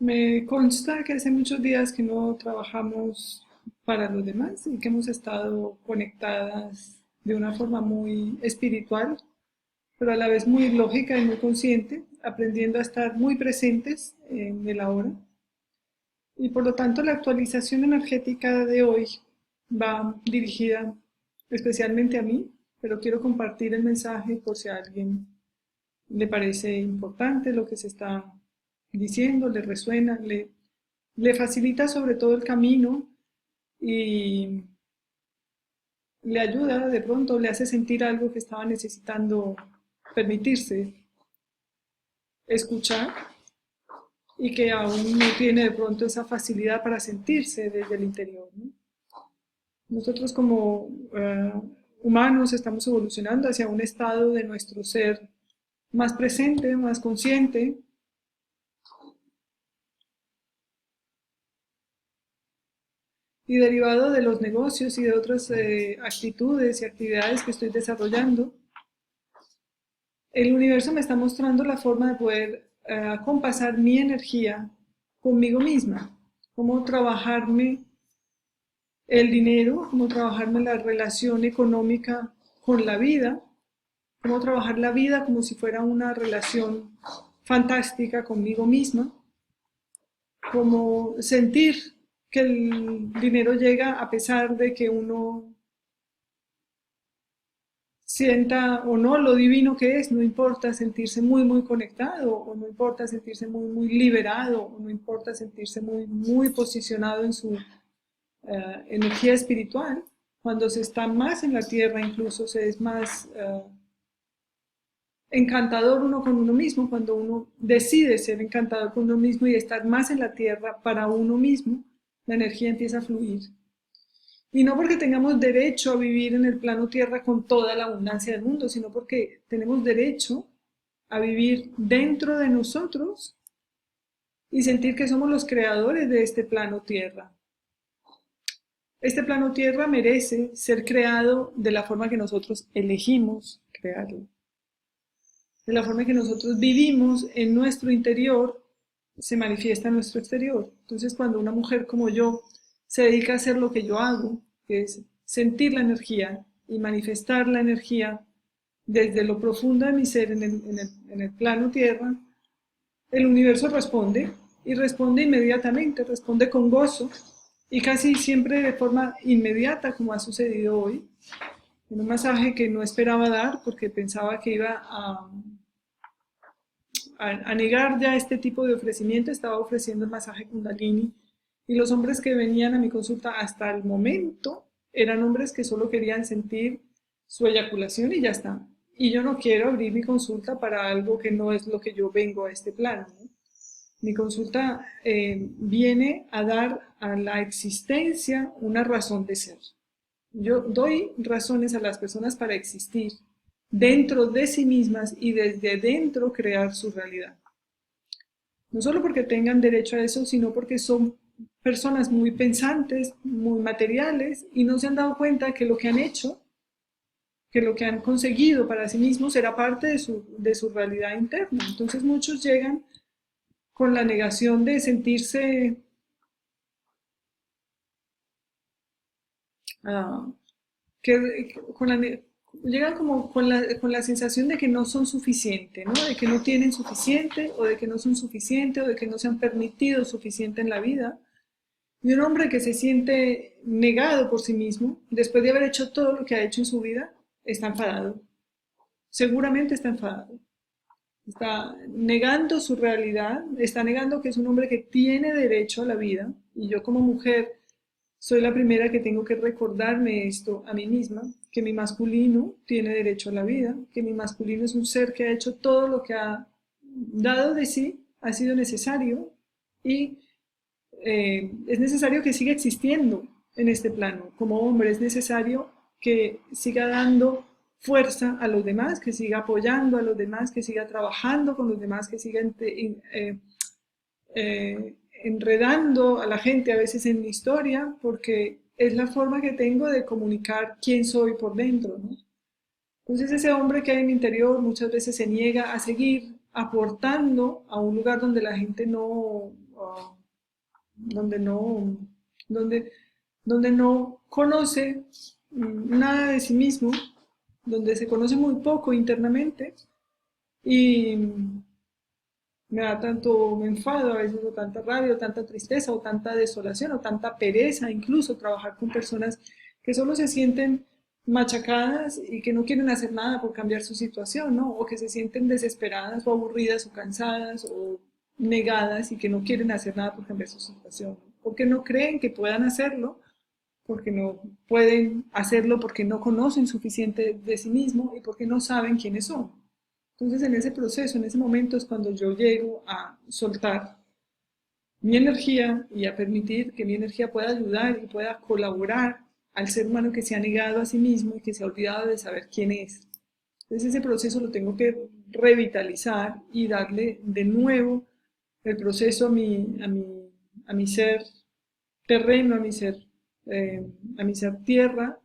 Me consta que hace muchos días que no trabajamos para los demás y que hemos estado conectadas de una forma muy espiritual, pero a la vez muy lógica y muy consciente, aprendiendo a estar muy presentes en el ahora. Y por lo tanto la actualización energética de hoy va dirigida especialmente a mí, pero quiero compartir el mensaje por si a alguien le parece importante lo que se está diciendo, le resuena, le facilita sobre todo el camino y le ayuda de pronto, le hace sentir algo que estaba necesitando permitirse escuchar y que aún no tiene de pronto esa facilidad para sentirse desde el interior, ¿no? Nosotros como humanos estamos evolucionando hacia un estado de nuestro ser más presente, más consciente, y derivado de los negocios y de otras actitudes y actividades que estoy desarrollando, el universo me está mostrando la forma de poder compasar mi energía conmigo misma, cómo trabajarme el dinero, cómo trabajarme la relación económica con la vida, cómo trabajar la vida como si fuera una relación fantástica conmigo misma, cómo sentir que el dinero llega a pesar de que uno sienta o no lo divino que es, no importa sentirse muy, muy conectado, o no importa sentirse muy, muy liberado, o no importa sentirse muy, muy posicionado en su energía espiritual. Cuando se está más en la tierra, incluso se es más encantador uno con uno mismo, cuando uno decide ser encantador con uno mismo y estar más en la tierra para uno mismo, la energía empieza a fluir. Y no porque tengamos derecho a vivir en el plano tierra con toda la abundancia del mundo, sino porque tenemos derecho a vivir dentro de nosotros y sentir que somos los creadores de este plano tierra. Este plano tierra merece ser creado de la forma que nosotros elegimos crearlo, de la forma que nosotros vivimos en nuestro interior, se manifiesta en nuestro exterior. Entonces, cuando una mujer como yo se dedica a hacer lo que yo hago, que es sentir la energía y manifestar la energía desde lo profundo de mi ser en el plano tierra, el universo responde y responde inmediatamente, responde con gozo y casi siempre de forma inmediata, como ha sucedido hoy, en un masaje que no esperaba dar porque pensaba que iba a negar ya este tipo de ofrecimiento. Estaba ofreciendo el masaje Kundalini y los hombres que venían a mi consulta hasta el momento eran hombres que solo querían sentir su eyaculación y ya está. Y yo no quiero abrir mi consulta para algo que no es lo que yo vengo a este plano, ¿no? Mi consulta viene a dar a la existencia una razón de ser. Yo doy razones a las personas para existir dentro de sí mismas y desde dentro crear su realidad. No solo porque tengan derecho a eso, sino porque son personas muy pensantes, muy materiales y no se han dado cuenta que lo que han hecho, que lo que han conseguido para sí mismos era parte de su realidad interna. Entonces muchos llegan con la negación de sentirse uh, con llegan como con la sensación de que no son suficientes, ¿no? De que no tienen suficiente, o de que no son suficientes, o de que no se han permitido suficiente en la vida. Y un hombre que se siente negado por sí mismo, después de haber hecho todo lo que ha hecho en su vida, está enfadado. Seguramente está enfadado. Está negando su realidad, está negando que es un hombre que tiene derecho a la vida. Y yo como mujer soy la primera que tengo que recordarme esto a mí misma, que mi masculino tiene derecho a la vida, que mi masculino es un ser que ha hecho todo lo que ha dado de sí, ha sido necesario y es necesario que siga existiendo en este plano. Como hombre es necesario que siga dando fuerza a los demás, que siga apoyando a los demás, que siga trabajando con los demás, que siga enredando a la gente a veces en mi historia, porque es la forma que tengo de comunicar quién soy por dentro, ¿no? Entonces ese hombre que hay en mi interior muchas veces se niega a seguir aportando a un lugar donde la gente no, donde no, donde, donde no conoce nada de sí mismo, donde se conoce muy poco internamente y me da tanto enfado a veces, o tanta rabia, o tanta tristeza, o tanta desolación, o tanta pereza, incluso trabajar con personas que solo se sienten machacadas y que no quieren hacer nada por cambiar su situación, ¿no? O que se sienten desesperadas o aburridas o cansadas o negadas y que no quieren hacer nada por cambiar su situación, ¿no? Porque no creen que puedan hacerlo, porque no pueden hacerlo, porque no conocen suficiente de sí mismo y porque no saben quiénes son. Entonces, en ese proceso, en ese momento es cuando yo llego a soltar mi energía y a permitir que mi energía pueda ayudar y pueda colaborar al ser humano que se ha negado a sí mismo y que se ha olvidado de saber quién es. Entonces, ese proceso lo tengo que revitalizar y darle de nuevo el proceso a mi ser terreno, a mi ser tierra,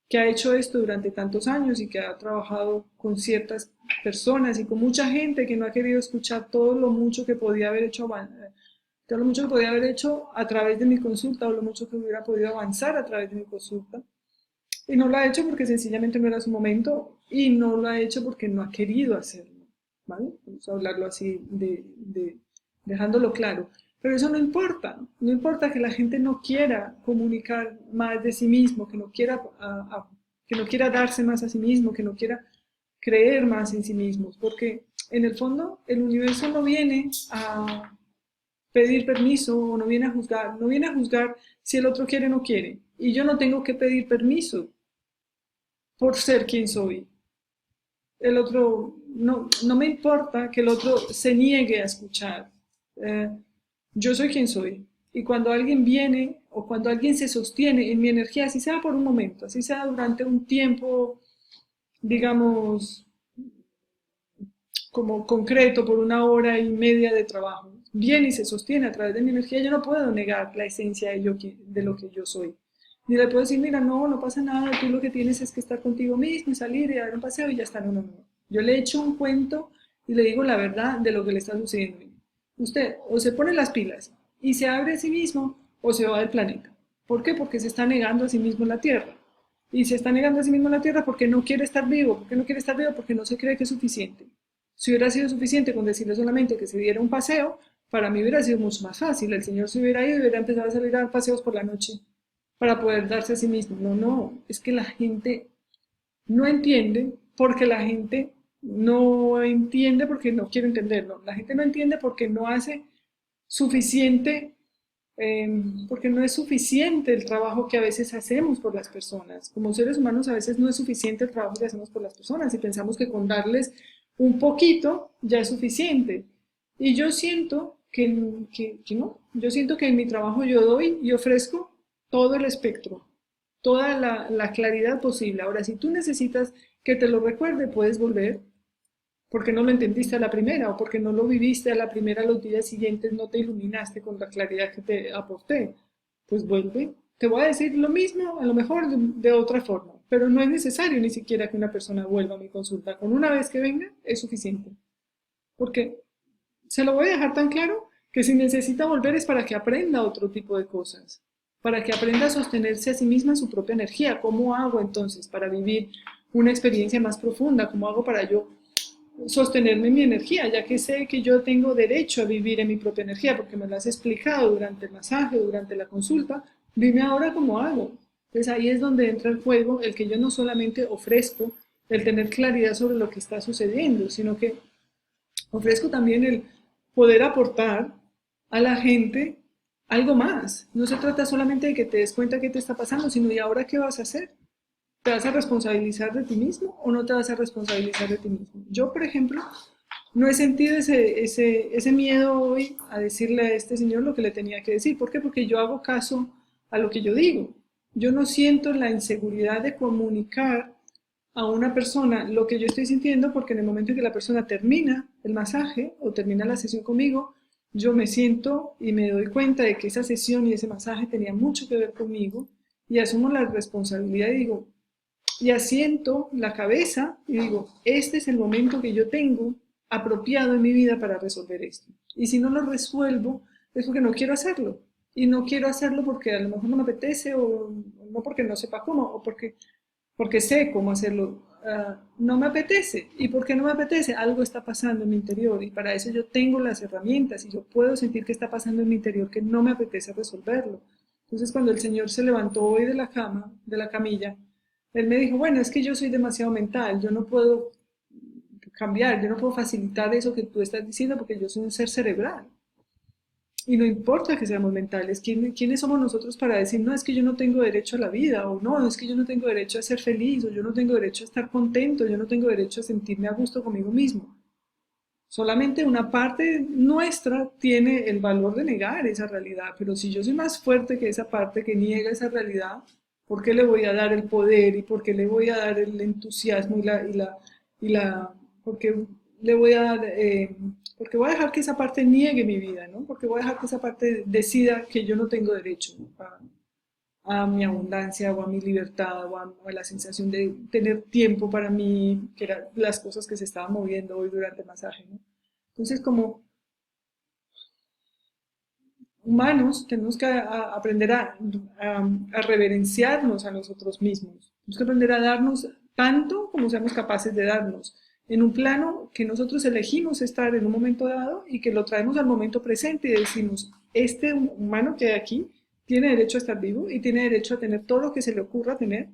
que ha hecho esto durante tantos años y que ha trabajado con ciertas personas y con mucha gente que no ha querido escuchar todo lo mucho que podía haber hecho, todo lo mucho que podía haber hecho a través de mi consulta o lo mucho que hubiera podido avanzar a través de mi consulta. Y no lo ha hecho porque sencillamente no era su momento y no lo ha hecho porque no ha querido hacerlo, ¿vale? Vamos a hablarlo así, dejándolo claro. Pero eso no importa, no importa que la gente no quiera comunicar más de sí mismo, que no quiera, que no quiera darse más a sí mismo, que no quiera creer más en sí mismos, porque en el fondo el universo no viene a pedir permiso o no viene a juzgar, no viene a juzgar si el otro quiere o no quiere. Y yo no tengo que pedir permiso por ser quien soy. El otro, no me importa que el otro se niegue a escuchar. Eh, yo soy quien soy. Y cuando alguien viene o cuando alguien se sostiene en mi energía, así sea por un momento, así sea durante un tiempo, digamos, como concreto, por una hora y media de trabajo, viene y se sostiene a través de mi energía, yo no puedo negar la esencia de lo que yo soy. Ni le puedo decir, mira, no, no pasa nada, tú lo que tienes es que estar contigo mismo y salir y dar un paseo y ya está. No, no, no. Yo le echo un cuento y le digo la verdad de lo que le está sucediendo. Usted o se pone las pilas y se abre a sí mismo o se va del planeta. ¿Por qué? Porque se está negando a sí mismo en la Tierra. Y se está negando a sí mismo en la Tierra porque no quiere estar vivo. ¿Por qué no quiere estar vivo? Porque no se cree que es suficiente. Si hubiera sido suficiente con decirle solamente que se diera un paseo, para mí hubiera sido mucho más fácil. El Señor se hubiera ido y hubiera empezado a salir a dar paseos por la noche para poder darse a sí mismo. No, no, es que la gente no entiende porque la gente no entiende porque no quiere entenderlo. La gente no entiende porque no hace suficiente, porque no es suficiente el trabajo que a veces hacemos por las personas. Como seres humanos a veces no es suficiente el trabajo que hacemos por las personas y pensamos que con darles un poquito ya es suficiente. Y yo siento que no, yo siento que en mi trabajo yo doy y ofrezco todo el espectro, toda la claridad posible. Ahora, si tú necesitas que te lo recuerde, puedes volver porque no lo entendiste a la primera o porque no lo viviste a la primera, los días siguientes no te iluminaste con la claridad que te aporté. Pues vuelve. Te voy a decir lo mismo, a lo mejor de otra forma, pero no es necesario ni siquiera que una persona vuelva a mi consulta. Con una vez que venga es suficiente. Porque se lo voy a dejar tan claro que si necesita volver es para que aprenda otro tipo de cosas, para que aprenda a sostenerse a sí misma en su propia energía. ¿Cómo hago entonces para vivir una experiencia más profunda? ¿Cómo hago para yo sostenerme en mi energía, ya que sé que yo tengo derecho a vivir en mi propia energía, porque me lo has explicado durante el masaje, durante la consulta? Dime ahora cómo hago. Entonces ahí es donde entra el juego, el que yo no solamente ofrezco el tener claridad sobre lo que está sucediendo, sino que ofrezco también el poder aportar a la gente algo más. No se trata solamente de que te des cuenta qué te está pasando, sino ¿y ahora qué vas a hacer? ¿Te vas a responsabilizar de ti mismo o no te vas a responsabilizar de ti mismo? Yo, por ejemplo, no he sentido ese miedo hoy a decirle a este señor lo que le tenía que decir. ¿Por qué? Porque yo hago caso a lo que yo digo. Yo no siento la inseguridad de comunicar a una persona lo que yo estoy sintiendo porque en el momento en que la persona termina el masaje o termina la sesión conmigo, yo me siento y me doy cuenta de que esa sesión y ese masaje tenía mucho que ver conmigo y asumo la responsabilidad y digo, y asiento la cabeza y digo, este es el momento que yo tengo apropiado en mi vida para resolver esto. Y si no lo resuelvo, es porque no quiero hacerlo. Y no quiero hacerlo porque a lo mejor no me apetece o no porque no sepa cómo o porque sé cómo hacerlo. No me apetece. ¿Y por qué no me apetece? Algo está pasando en mi interior y para eso yo tengo las herramientas y yo puedo sentir que está pasando en mi interior que no me apetece resolverlo. Entonces cuando el Señor se levantó hoy de la cama, de la camilla, Él me dijo, bueno, es que yo soy demasiado mental, yo no puedo cambiar, yo no puedo facilitar eso que tú estás diciendo porque yo soy un ser cerebral. Y no importa que seamos mentales, ¿quiénes somos nosotros para decir, no, es que yo no tengo derecho a la vida, o no, es que yo no tengo derecho a ser feliz, o yo no tengo derecho a estar contento, yo no tengo derecho a sentirme a gusto conmigo mismo? Solamente una parte nuestra tiene el valor de negar esa realidad, pero si yo soy más fuerte que esa parte que niega esa realidad, ¿por qué le voy a dar el poder y por qué le voy a dar el entusiasmo porque le voy a dar, porque voy a dejar que esa parte niegue mi vida, ¿no? Porque voy a dejar que esa parte decida que yo no tengo derecho a mi abundancia o a mi libertad o a la sensación de tener tiempo para mí, que eran las cosas que se estaban moviendo hoy durante el masaje, ¿no? Entonces, como humanos, tenemos que aprender a reverenciarnos a nosotros mismos. Tenemos que aprender a darnos tanto como seamos capaces de darnos, en un plano que nosotros elegimos estar en un momento dado y que lo traemos al momento presente y decimos, este humano que hay aquí tiene derecho a estar vivo y tiene derecho a tener todo lo que se le ocurra tener,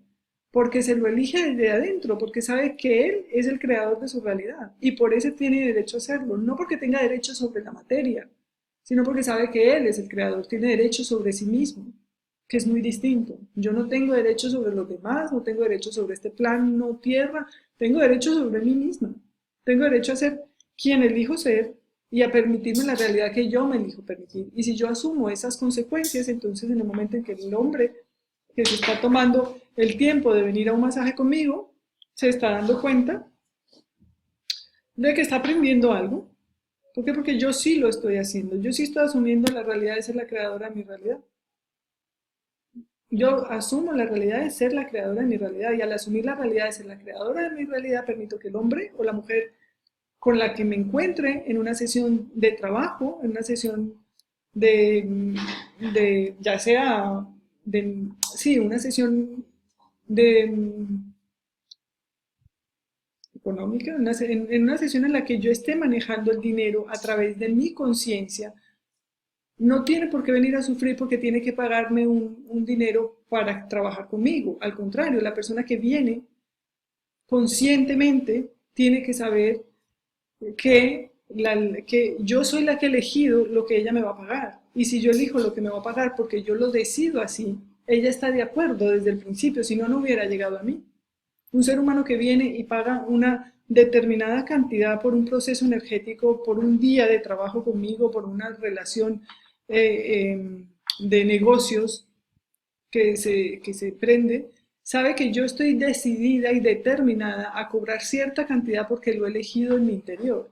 porque se lo elige desde adentro, porque sabe que él es el creador de su realidad y por eso tiene derecho a hacerlo, no porque tenga derecho sobre la materia, sino porque sabe que él es el creador, tiene derecho sobre sí mismo, que es muy distinto. Yo no tengo derecho sobre los demás, no tengo derecho sobre este plano tierra, tengo derecho sobre mí misma. Tengo derecho a ser quien elijo ser y a permitirme la realidad que yo me elijo permitir. Y si yo asumo esas consecuencias, entonces en el momento en que el hombre que se está tomando el tiempo de venir a un masaje conmigo, se está dando cuenta de que está aprendiendo algo. ¿Por qué? Porque yo sí lo estoy haciendo. Yo sí estoy asumiendo la realidad de ser la creadora de mi realidad. Yo asumo la realidad de ser la creadora de mi realidad y al asumir la realidad de ser la creadora de mi realidad permito que el hombre o la mujer con la que me encuentre en una sesión de trabajo, en una sesión ya sea, sí, una sesión de económica, en una sesión en la que yo esté manejando el dinero a través de mi conciencia, no tiene por qué venir a sufrir porque tiene que pagarme un dinero para trabajar conmigo. Al contrario, la persona que viene conscientemente tiene que saber que yo soy la que he elegido lo que ella me va a pagar. Y si yo elijo lo que me va a pagar porque yo lo decido así, ella está de acuerdo desde el principio, si no, no hubiera llegado a mí. Un ser humano que viene y paga una determinada cantidad por un proceso energético, por un día de trabajo conmigo, por una relación de negocios que se prende, sabe que yo estoy decidida y determinada a cobrar cierta cantidad porque lo he elegido en mi interior.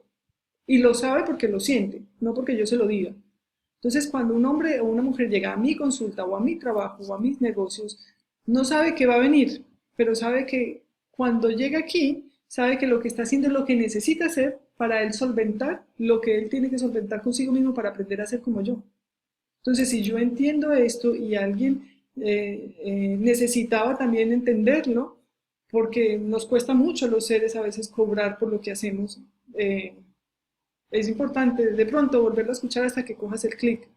Y lo sabe porque lo siente, no porque yo se lo diga. Entonces, cuando un hombre o una mujer llega a mi consulta o a mi trabajo o a mis negocios, no sabe que va a venir, pero sabe que cuando llega aquí, sabe que lo que está haciendo es lo que necesita hacer para él solventar lo que él tiene que solventar consigo mismo para aprender a ser como yo. Entonces, si yo entiendo esto y alguien necesitaba también entenderlo, porque nos cuesta mucho a los seres a veces cobrar por lo que hacemos, eh, es importante de pronto volverlo a escuchar hasta que cojas el clic.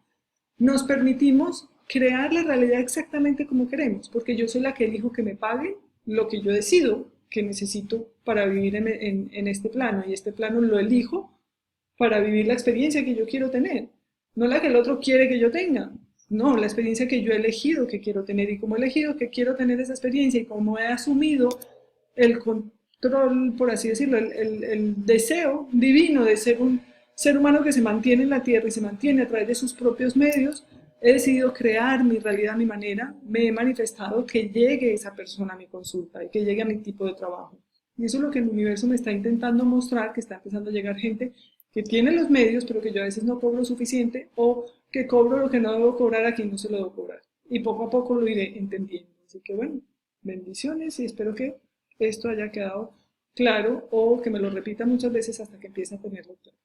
Nos permitimos crear la realidad exactamente como queremos, porque yo soy la que elijo que me paguen lo que yo decido que necesito para vivir en este plano, y este plano lo elijo para vivir la experiencia que yo quiero tener, no la que el otro quiere que yo tenga, no, la experiencia que yo he elegido que quiero tener, y como he elegido que quiero tener esa experiencia y como he asumido el control, por así decirlo, el deseo divino de ser un ser humano que se mantiene en la tierra y se mantiene a través de sus propios medios, he decidido crear mi realidad a mi manera, me he manifestado que llegue esa persona a mi consulta y que llegue a mi tipo de trabajo. Y eso es lo que el universo me está intentando mostrar, que está empezando a llegar gente que tiene los medios, pero que yo a veces no cobro suficiente o que cobro lo que no debo cobrar a quien no se lo debo cobrar. Y poco a poco lo iré entendiendo. Así que bueno, bendiciones y espero que esto haya quedado claro o que me lo repita muchas veces hasta que empiece a tenerlo claro.